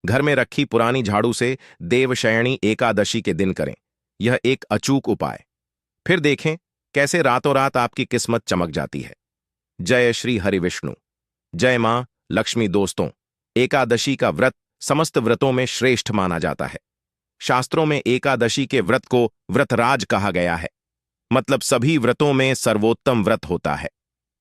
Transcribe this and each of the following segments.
घर में रखी पुरानी झाड़ू से देवशयनी एकादशी के दिन करें। यह एक अचूक उपाय। फिर देखें कैसे रातों रात आपकी किस्मत चमक जाती है। जय श्री हरि विष्णु। जय मां लक्ष्मी। दोस्तों, एकादशी का व्रत समस्त व्रतों में श्रेष्ठ माना जाता है। शास्त्रों में एकादशी के व्रत को व्रतराज कहा गया है, मतलब सभी व्रतों में सर्वोत्तम व्रत होता है।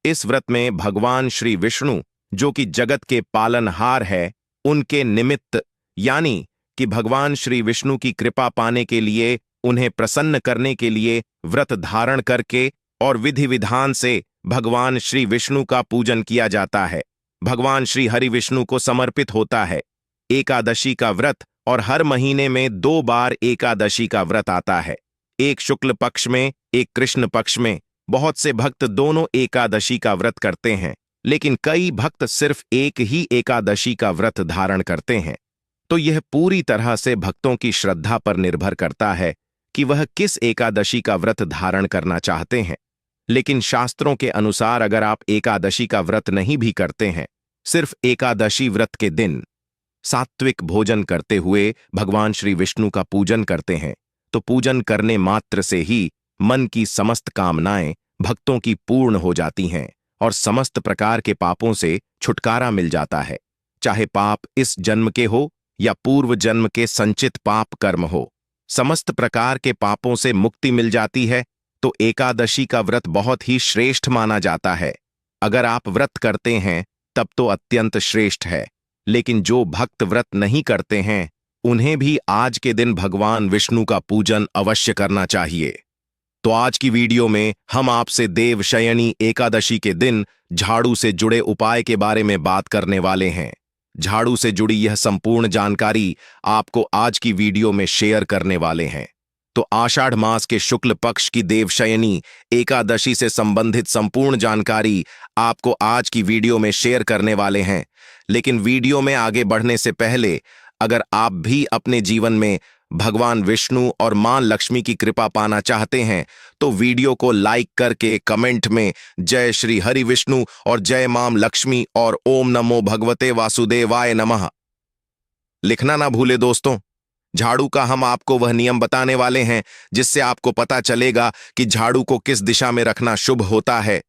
इस व्रत में भगवान श्री विष्णु, जो कि जगत के पालनहार है, उनके निमित्त यानी कि भगवान श्री विष्णु की कृपा पाने के लिए, उन्हें प्रसन्न करने के लिए व्रत धारण करके और विधि विधान से भगवान श्री विष्णु का पूजन किया जाता है। भगवान श्री हरि विष्णु को समर्पित होता है एकादशी का व्रत। और हर महीने में 2 बार एकादशी का व्रत आता है, एक शुक्ल पक्ष में, एक कृष्ण पक्ष में। बहुत से भक्त दोनों एकादशी का व्रत करते हैं, लेकिन कई भक्त सिर्फ एक ही एकादशी का व्रत धारण करते हैं। तो यह पूरी तरह से भक्तों की श्रद्धा पर निर्भर करता है कि वह किस एकादशी का व्रत धारण करना चाहते हैं। लेकिन शास्त्रों के अनुसार अगर आप एकादशी का व्रत नहीं भी करते हैं, सिर्फ एकादशी व्रत के दिन सात्विक भोजन करते हुए भगवान श्री विष्णु का पूजन करते हैं, तो पूजन करने मात्र से ही मन की समस्त कामनाएं भक्तों की पूर्ण हो जाती हैं और समस्त प्रकार के पापों से छुटकारा मिल जाता है। चाहे पाप इस जन्म के हो या पूर्व जन्म के संचित पाप कर्म हो, समस्त प्रकार के पापों से मुक्ति मिल जाती है। तो एकादशी का व्रत बहुत ही श्रेष्ठ माना जाता है। अगर आप व्रत करते हैं तब तो अत्यंत श्रेष्ठ है, लेकिन जो भक्त व्रत नहीं करते हैं, उन्हें भी आज के दिन भगवान विष्णु का पूजन अवश्य करना चाहिए। तो आज की वीडियो में हम आपसे देवशयनी एकादशी के दिन झाड़ू से जुड़े उपाय के बारे में बात करने वाले हैं। झाड़ू से जुड़ी यह संपूर्ण जानकारी आपको आज की वीडियो में शेयर करने वाले हैं। तो आषाढ़ मास के शुक्ल पक्ष की देवशयनी एकादशी से संबंधित संपूर्ण जानकारी आपको आज की वीडियो में शेयर करने वाले हैं। लेकिन वीडियो में आगे बढ़ने से पहले, अगर आप भी अपने जीवन में भगवान विष्णु और मां लक्ष्मी की कृपा पाना चाहते हैं, तो वीडियो को लाइक करके कमेंट में जय श्री हरि विष्णु और जय मां लक्ष्मी और ओम नमो भगवते वासुदेवाय नमः लिखना ना भूले। दोस्तों, झाड़ू का हम आपको वह नियम बताने वाले हैं जिससे आपको पता चलेगा कि झाड़ू को किस दिशा में रखना शुभ होता है,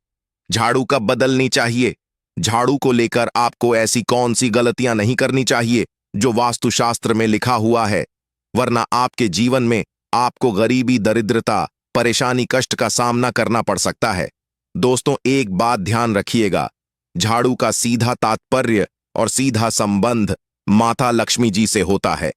झाड़ू कब बदलनी चाहिए, झाड़ू को लेकर आपको ऐसी कौन सी गलतियां नहीं करनी चाहिए जो वास्तुशास्त्र में लिखा हुआ है, वरना आपके जीवन में आपको गरीबी, दरिद्रता, परेशानी, कष्ट का सामना करना पड़ सकता है। दोस्तों, एक बात ध्यान रखिएगा, झाड़ू का सीधा तात्पर्य और सीधा संबंध माता लक्ष्मी जी से होता है।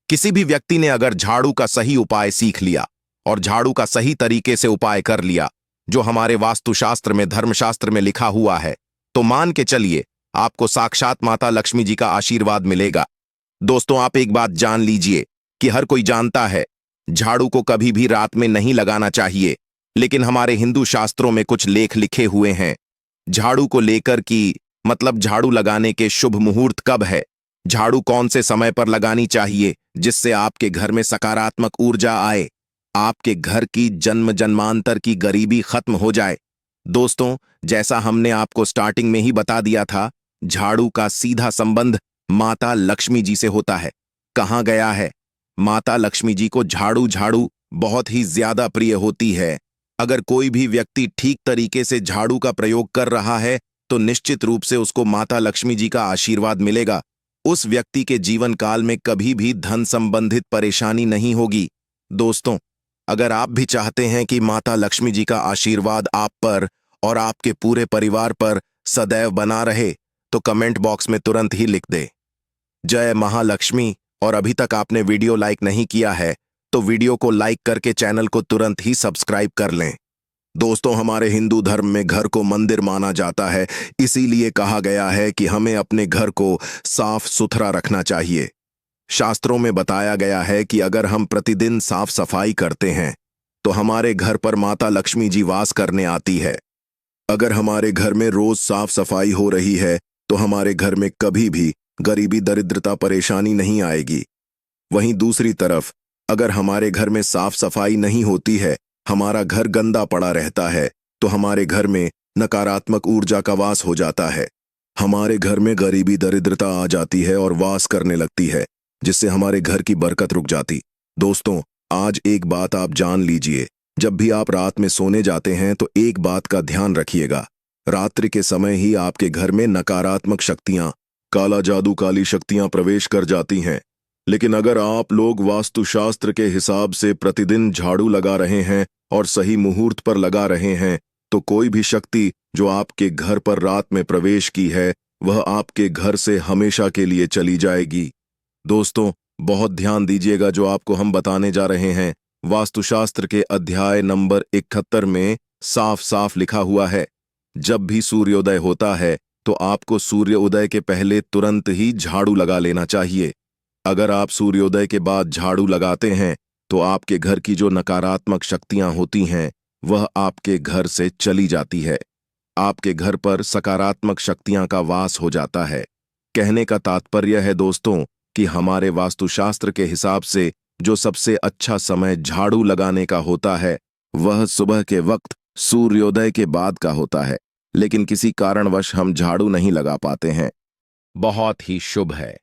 किसी भी व्यक्ति ने अगर झाड़ू का सही उपाय सीख लिया और झाड़ू का सही तरीके से उपाय कर लिया, जो हमारे वास्तुशास्त्र में, धर्मशास्त्र में लिखा हुआ है, तो मान के चलिए आपको साक्षात माता लक्ष्मी जी का आशीर्वाद मिलेगा। दोस्तों, आप एक बात जान लीजिए कि हर कोई जानता है झाड़ू को कभी भी रात में नहीं लगाना चाहिए, लेकिन हमारे हिंदू शास्त्रों में कुछ लेख लिखे हुए हैं झाड़ू को लेकर कि मतलब झाड़ू लगाने के शुभ मुहूर्त कब है, झाड़ू कौन से समय पर लगानी चाहिए जिससे आपके घर में सकारात्मक ऊर्जा आए, आपके घर की जन्म जन्मांतर की गरीबी खत्म हो जाए। दोस्तों, जैसा हमने आपको स्टार्टिंग में ही बता दिया था, झाड़ू का सीधा संबंध माता लक्ष्मी जी से होता है। कहाँ गया है? माता लक्ष्मी जी को झाड़ू बहुत ही ज्यादा प्रिय होती है। अगर कोई भी व्यक्ति ठीक तरीके से झाड़ू का प्रयोग कर रहा है, तो निश्चित रूप से उसको माता लक्ष्मी जी का आशीर्वाद मिलेगा। उस व्यक्ति के जीवन काल में कभी भी धन संबंधित परेशानी नहीं होगी। दोस्तों, अगर आप भी चाहते हैं कि माता लक्ष्मी जी का आशीर्वाद आप पर और आपके पूरे परिवार पर सदैव बना रहे, तो कमेंट बॉक्स में तुरंत ही लिख दे जय महालक्ष्मी। और अभी तक आपने वीडियो लाइक नहीं किया है, तो वीडियो को लाइक करके चैनल को तुरंत ही सब्सक्राइब कर लें। दोस्तों, हमारे हिंदू धर्म में घर को मंदिर माना जाता है, इसीलिए कहा गया है कि हमें अपने घर को साफ सुथरा रखना चाहिए। शास्त्रों में बताया गया है कि अगर हम प्रतिदिन साफ सफाई करते हैं, तो हमारे घर पर माता लक्ष्मी जी वास करने आती है। अगर हमारे घर में रोज साफ सफाई हो रही है, तो हमारे घर में कभी भी गरीबी, दरिद्रता, परेशानी नहीं आएगी। वहीं दूसरी तरफ अगर हमारे घर में साफ सफाई नहीं होती है, हमारा घर गंदा पड़ा रहता है, तो हमारे घर में नकारात्मक ऊर्जा का वास हो जाता है। हमारे घर में गरीबी दरिद्रता आ जाती है और वास करने लगती है, जिससे हमारे घर की बरकत रुक जाती। दोस्तों, आज एक बात आप जान लीजिए। जब भी आप रात में सोने जाते हैं तो एक बात का ध्यान रखिएगा। रात्रि के समय ही आपके घर में नकारात्मक शक्तियां, काला जादू, काली शक्तियां प्रवेश कर जाती हैं। लेकिन अगर आप लोग वास्तुशास्त्र के हिसाब से प्रतिदिन झाड़ू लगा रहे हैं और सही मुहूर्त पर लगा रहे हैं, तो कोई भी शक्ति जो आपके घर पर रात में प्रवेश की है, वह आपके घर से हमेशा के लिए चली जाएगी। दोस्तों, बहुत ध्यान दीजिएगा जो आपको हम बताने जा रहे हैं। वास्तुशास्त्र के अध्याय नंबर 71 में साफ साफ लिखा हुआ है, जब भी सूर्योदय होता है तो आपको सूर्योदय के पहले तुरंत ही झाड़ू लगा लेना चाहिए। अगर आप सूर्योदय के बाद झाड़ू लगाते हैं तो आपके घर की जो नकारात्मक शक्तियां होती हैं, वह आपके घर से चली जाती है। आपके घर पर सकारात्मक शक्तियां का वास हो जाता है। कहने का तात्पर्य है दोस्तों कि हमारे वास्तुशास्त्र के हिसाब से जो सबसे अच्छा समय झाड़ू लगाने का होता है, वह सुबह के वक्त सूर्योदय के बाद का होता है। लेकिन किसी कारणवश हम झाड़ू नहीं लगा पाते हैं। बहुत ही शुभ है।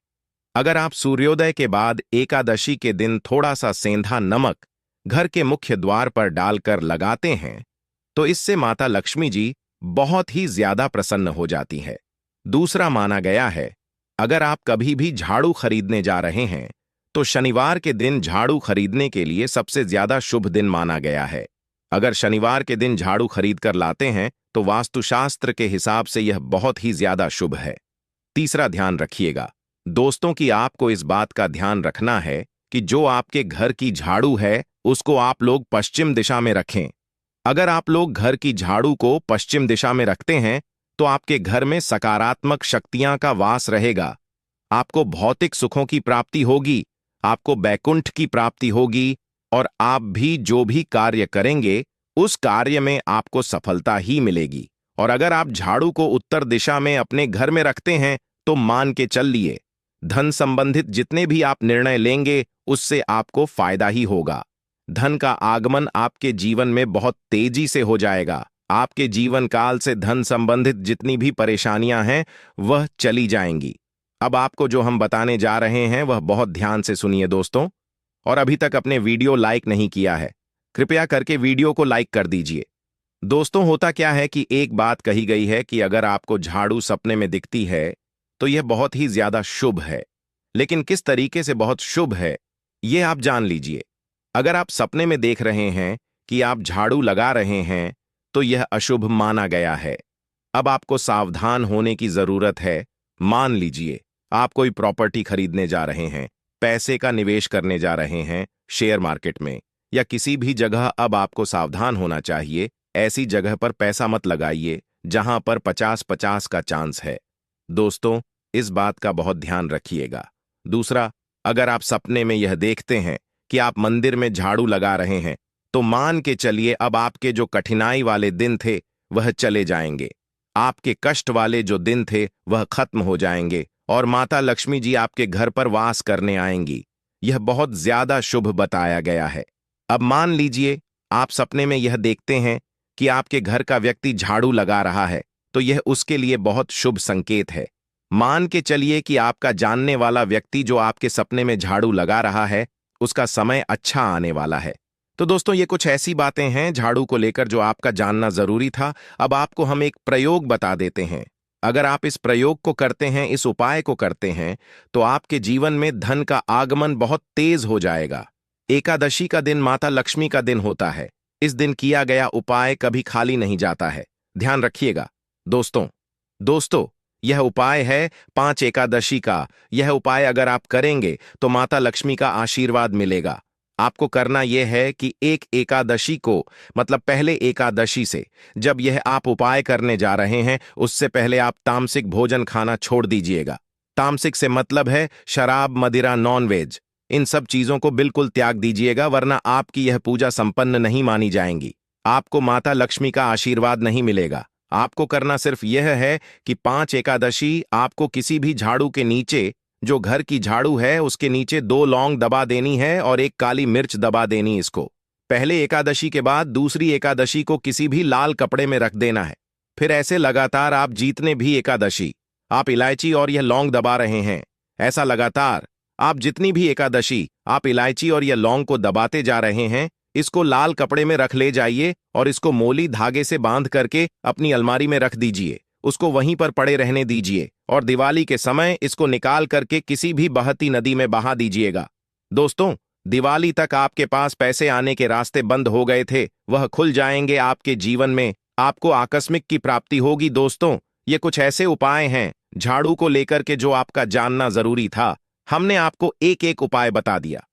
अगर आप सूर्योदय के बाद एकादशी के दिन थोड़ा सा सेंधा नमक घर के मुख्य द्वार पर डालकर लगाते हैं, तो इससे माता लक्ष्मी जी बहुत ही ज्यादा प्रसन्न हो जाती है। दूसरा माना गया है, अगर आप कभी भी झाड़ू खरीदने जा रहे हैं तो शनिवार के दिन झाड़ू खरीदने के लिए सबसे ज्यादा शुभ दिन माना गया है। अगर शनिवार के दिन झाड़ू खरीद कर लाते हैं तो वास्तुशास्त्र के हिसाब से यह बहुत ही ज्यादा शुभ है। तीसरा ध्यान रखिएगा दोस्तों कि आपको इस बात का ध्यान रखना है कि जो आपके घर की झाड़ू है उसको आप लोग पश्चिम दिशा में रखें। अगर आप लोग घर की झाड़ू को पश्चिम दिशा में रखते हैं तो आपके घर में सकारात्मक शक्तियां का वास रहेगा। आपको भौतिक सुखों की प्राप्ति होगी, आपको बैकुंठ की प्राप्ति होगी और आप भी जो भी कार्य करेंगे उस कार्य में आपको सफलता ही मिलेगी। और अगर आप झाड़ू को उत्तर दिशा में अपने घर में रखते हैं तो मान के चल लिए, धन संबंधित जितने भी आप निर्णय लेंगे उससे आपको फायदा ही होगा। धन का आगमन आपके जीवन में बहुत तेजी से हो जाएगा। आपके जीवन काल से धन संबंधित जितनी भी परेशानियां हैं वह चली जाएंगी। अब आपको जो हम बताने जा रहे हैं वह बहुत ध्यान से सुनिए दोस्तों। और अभी तक अपने वीडियो लाइक नहीं किया है, कृपया करके वीडियो को लाइक कर दीजिए। दोस्तों, होता क्या है कि एक बात कही गई है कि अगर आपको झाड़ू सपने में दिखती है तो यह बहुत ही ज्यादा शुभ है। लेकिन किस तरीके से बहुत शुभ है यह आप जान लीजिए। अगर आप सपने में देख रहे हैं कि आप झाड़ू लगा रहे हैं तो यह अशुभ माना गया है। अब आपको सावधान होने की जरूरत है। मान लीजिए आप कोई प्रॉपर्टी खरीदने जा रहे हैं, पैसे का निवेश करने जा रहे हैं शेयर मार्केट में या किसी भी जगह। अब आपको सावधान होना चाहिए, ऐसी जगह पर पैसा मत लगाइए जहां पर 50-50 का चांस है। दोस्तों, इस बात का बहुत ध्यान रखिएगा। दूसरा, अगर आप सपने में यह देखते हैं कि आप मंदिर में झाड़ू लगा रहे हैं तो मान के चलिए अब आपके जो कठिनाई वाले दिन थे वह चले जाएंगे। आपके कष्ट वाले जो दिन थे वह खत्म हो जाएंगे और माता लक्ष्मी जी आपके घर पर वास करने आएंगी। यह बहुत ज्यादा शुभ बताया गया है। अब मान लीजिए आप सपने में यह देखते हैं कि आपके घर का व्यक्ति झाड़ू लगा रहा है, तो यह उसके लिए बहुत शुभ संकेत है। मान के चलिए कि आपका जानने वाला व्यक्ति जो आपके सपने में झाड़ू लगा रहा है उसका समय अच्छा आने वाला है। तो दोस्तों, ये कुछ ऐसी बातें हैं झाड़ू को लेकर जो आपका जानना जरूरी था। अब आपको हम एक प्रयोग बता देते हैं। अगर आप इस प्रयोग को करते हैं, इस उपाय को करते हैं, तो आपके जीवन में धन का आगमन बहुत तेज हो जाएगा। एकादशी का दिन माता लक्ष्मी का दिन होता है। इस दिन किया गया उपाय कभी खाली नहीं जाता है, ध्यान रखिएगा। दोस्तों, यह उपाय है 5 एकादशी का। यह उपाय अगर आप करेंगे तो माता लक्ष्मी का आशीर्वाद मिलेगा। आपको करना यह है कि एक एकादशी को, मतलब पहले एकादशी से जब यह आप उपाय करने जा रहे हैं उससे पहले आप तामसिक भोजन खाना छोड़ दीजिएगा। तामसिक से मतलब है शराब, मदिरा, नॉनवेज, इन सब चीजों को बिल्कुल त्याग दीजिएगा, वरना आपकी यह पूजा संपन्न नहीं मानी जाएंगी। आपको माता लक्ष्मी का आशीर्वाद नहीं मिलेगा। आपको करना सिर्फ यह है कि 5 एकादशी आपको किसी भी झाड़ू के नीचे, जो घर की झाड़ू है उसके नीचे 2 लौंग दबा देनी है और 1 काली मिर्च दबा देनी। इसको पहले एकादशी के बाद दूसरी एकादशी को किसी भी लाल कपड़े में रख देना है। फिर ऐसे लगातार आप जितने भी एकादशी आप इलायची और यह लौंग दबा रहे हैं। ऐसा लगातार आप जितनी भी एकादशी आप इलायची और यह लौंग को दबाते जा रहे हैं, इसको लाल कपड़े में रख ले जाइए और इसको मोली धागे से बांध करके अपनी अलमारी में रख दीजिए। उसको वहीं पर पड़े रहने दीजिए और दिवाली के समय इसको निकाल करके किसी भी बहती नदी में बहा दीजिएगा। दोस्तों, दिवाली तक आपके पास पैसे आने के रास्ते बंद हो गए थे, वह खुल जाएंगे आपके जीवन में। आपको आकस्मिक की प्राप्ति होगी। दोस्तों, ये कुछ ऐसे उपाय हैं झाड़ू को लेकर के जो आपका जानना जरूरी था। हमने आपको एक एक उपाय बता दिया।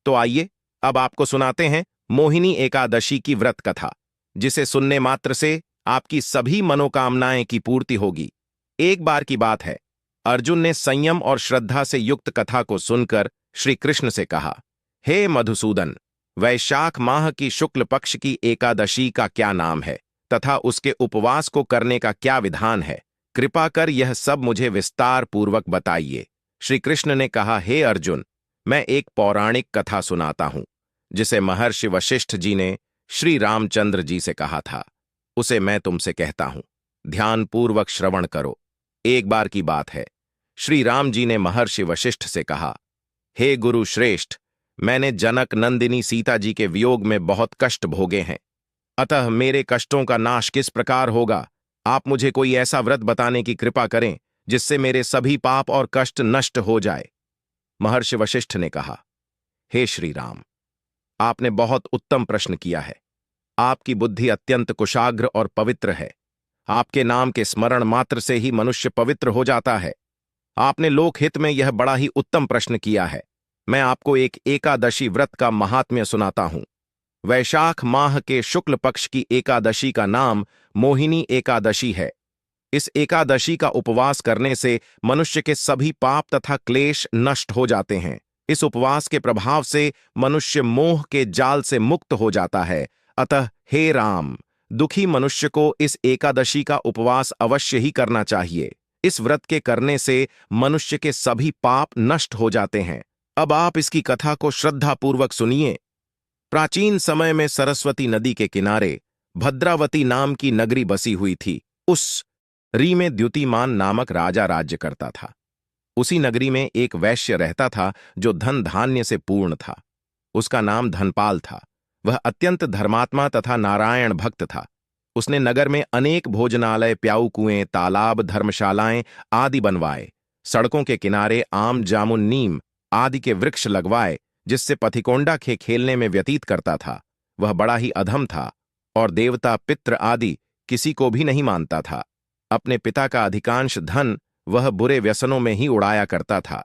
तो आइए अब आपको सुनाते हैं मोहिनी एकादशी की व्रत कथा, जिसे सुनने मात्र से आपकी सभी मनोकामनाएं की पूर्ति होगी। एक बार की बात है, अर्जुन ने संयम और श्रद्धा से युक्त कथा को सुनकर श्री कृष्ण से कहा, हे मधुसूदन, वैशाख माह की शुक्ल पक्ष की एकादशी का क्या नाम है तथा उसके उपवास को करने का क्या विधान है? कृपा कर यह सब मुझे विस्तार पूर्वक बताइए। श्री कृष्ण ने कहा, हे अर्जुन, मैं एक पौराणिक कथा सुनाता हूं जिसे महर्षि वशिष्ठ जी ने श्री रामचंद्र जी से कहा था। उसे मैं तुमसे कहता हूं, ध्यानपूर्वक श्रवण करो। एक बार की बात है, श्री राम जी ने महर्षि वशिष्ठ से कहा, हे गुरु श्रेष्ठ, मैंने जनक नंदिनी सीता जी के वियोग में बहुत कष्ट भोगे हैं, अतः मेरे कष्टों का नाश किस प्रकार होगा? आप मुझे कोई ऐसा व्रत बताने की कृपा करें जिससे मेरे सभी पाप और कष्ट नष्ट हो जाए। महर्षि वशिष्ठ ने कहा, हे श्री राम, आपने बहुत उत्तम प्रश्न किया है। आपकी बुद्धि अत्यंत कुशाग्र और पवित्र है। आपके नाम के स्मरण मात्र से ही मनुष्य पवित्र हो जाता है। आपने लोकहित में यह बड़ा ही उत्तम प्रश्न किया है। मैं आपको एक एकादशी व्रत का महात्म्य सुनाता हूं। वैशाख माह के शुक्ल पक्ष की एकादशी का नाम मोहिनी एकादशी है। इस एकादशी का उपवास करने से मनुष्य के सभी पाप तथा क्लेश नष्ट हो जाते हैं। इस उपवास के प्रभाव से मनुष्य मोह के जाल से मुक्त हो जाता है। अतः हे राम, दुखी मनुष्य को इस एकादशी का उपवास अवश्य ही करना चाहिए। इस व्रत के करने से मनुष्य के सभी पाप नष्ट हो जाते हैं। अब आप इसकी कथा को श्रद्धापूर्वक सुनिए। प्राचीन समय में सरस्वती नदी के किनारे भद्रावती नाम की नगरी बसी हुई थी। उस री में द्युतिमान नामक राजा राज्य करता था। उसी नगरी में एक वैश्य रहता था जो धन धान्य से पूर्ण था। उसका नाम धनपाल था। वह अत्यंत धर्मात्मा तथा नारायण भक्त था। उसने नगर में अनेक भोजनालय, प्याऊ कुएं, तालाब, धर्मशालाएं आदि बनवाए। सड़कों के किनारे आम, जामुन, नीम आदि के वृक्ष लगवाए, जिससे पथिकोंडा खेलने में व्यतीत करता था। वह बड़ा ही अधम था और देवता, पितृ आदि किसी को भी नहीं मानता था। अपने पिता का अधिकांश धन वह बुरे व्यसनों में ही उड़ाया करता था।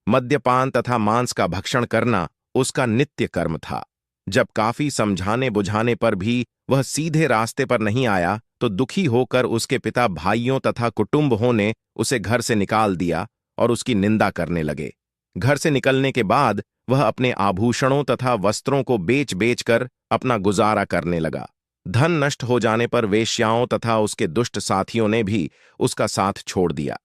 मद्यपान तथा मांस का भक्षण करना उसका नित्य कर्म था। जब काफी समझाने बुझाने पर भी वह सीधे रास्ते पर नहीं आया, तो दुखी होकर उसके पिता, भाइयों तथा कुटुंबों ने उसे घर से निकाल दिया और उसकी निंदा करने लगे। घर से निकलने के बाद वह अपने आभूषणों तथा वस्त्रों को बेच बेचकर अपना गुजारा करने लगा। धन नष्ट हो जाने पर वेश्याओं तथा उसके दुष्ट साथियों ने भी उसका साथ छोड़ दिया।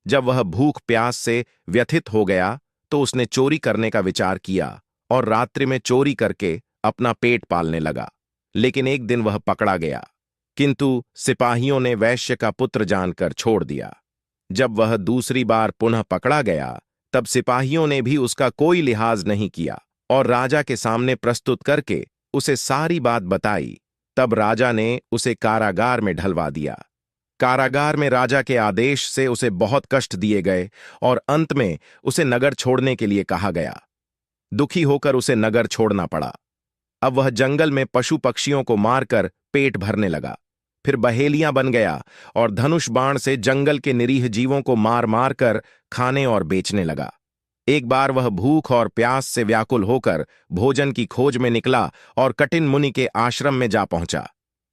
जब वह भूख प्यास से व्यथित हो गया तो उसने चोरी करने का विचार किया और रात्रि में चोरी करके अपना पेट पालने लगा। लेकिन एक दिन वह पकड़ा गया, किंतु सिपाहियों ने वैश्य का पुत्र जानकर छोड़ दिया। जब वह दूसरी बार पुनः पकड़ा गया, तब सिपाहियों ने भी उसका कोई लिहाज नहीं किया और राजा के सामने प्रस्तुत करके उसे सारी बात बताई। तब राजा ने उसे कारागार में ढलवा दिया। कारागार में राजा के आदेश से उसे बहुत कष्ट दिए गए और अंत में उसे नगर छोड़ने के लिए कहा गया। दुखी होकर उसे नगर छोड़ना पड़ा। अब वह जंगल में पशु पक्षियों को मारकर पेट भरने लगा। फिर बहेलियां बन गया और धनुष बाण से जंगल के निरीह जीवों को मार मार कर खाने और बेचने लगा। एक बार वह भूख और प्यास से व्याकुल होकर भोजन की खोज में निकला और कठिन मुनि के आश्रम में जा पहुंचा।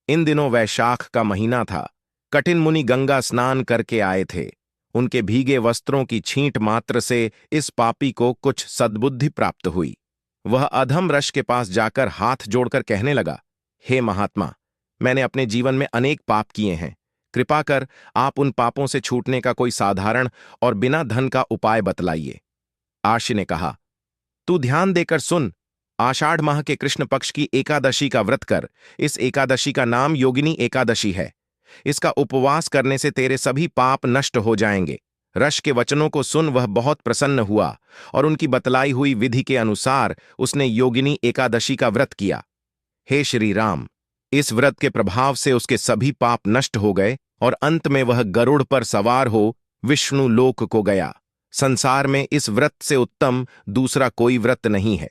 इन दिनों वैशाख का महीना था। कठिन मुनि गंगा स्नान करके आए थे। उनके भीगे वस्त्रों की छींट मात्र से इस पापी को कुछ सद्बुद्धि प्राप्त हुई। वह अधम रश के पास जाकर हाथ जोड़कर कहने लगा, हे महात्मा, मैंने अपने जीवन में अनेक पाप किए हैं। कृपा कर आप उन पापों से छूटने का कोई साधारण और बिना धन का उपाय बतलाइए। आशी ने कहा, तू ध्यान देकर सुन। आषाढ़ माह के कृष्ण पक्ष की एकादशी का व्रत कर। इस एकादशी का नाम योगिनी एकादशी है। इसका उपवास करने से तेरे सभी पाप नष्ट हो जाएंगे। ऋषि के वचनों को सुन वह बहुत प्रसन्न हुआ और उनकी बतलाई हुई विधि के अनुसार उसने योगिनी एकादशी का व्रत किया। हे श्री राम, इस व्रत के प्रभाव से उसके सभी पाप नष्ट हो गए और अंत में वह गरुड़ पर सवार हो विष्णु लोक को गया। संसार में इस व्रत से उत्तम दूसरा कोई व्रत नहीं है।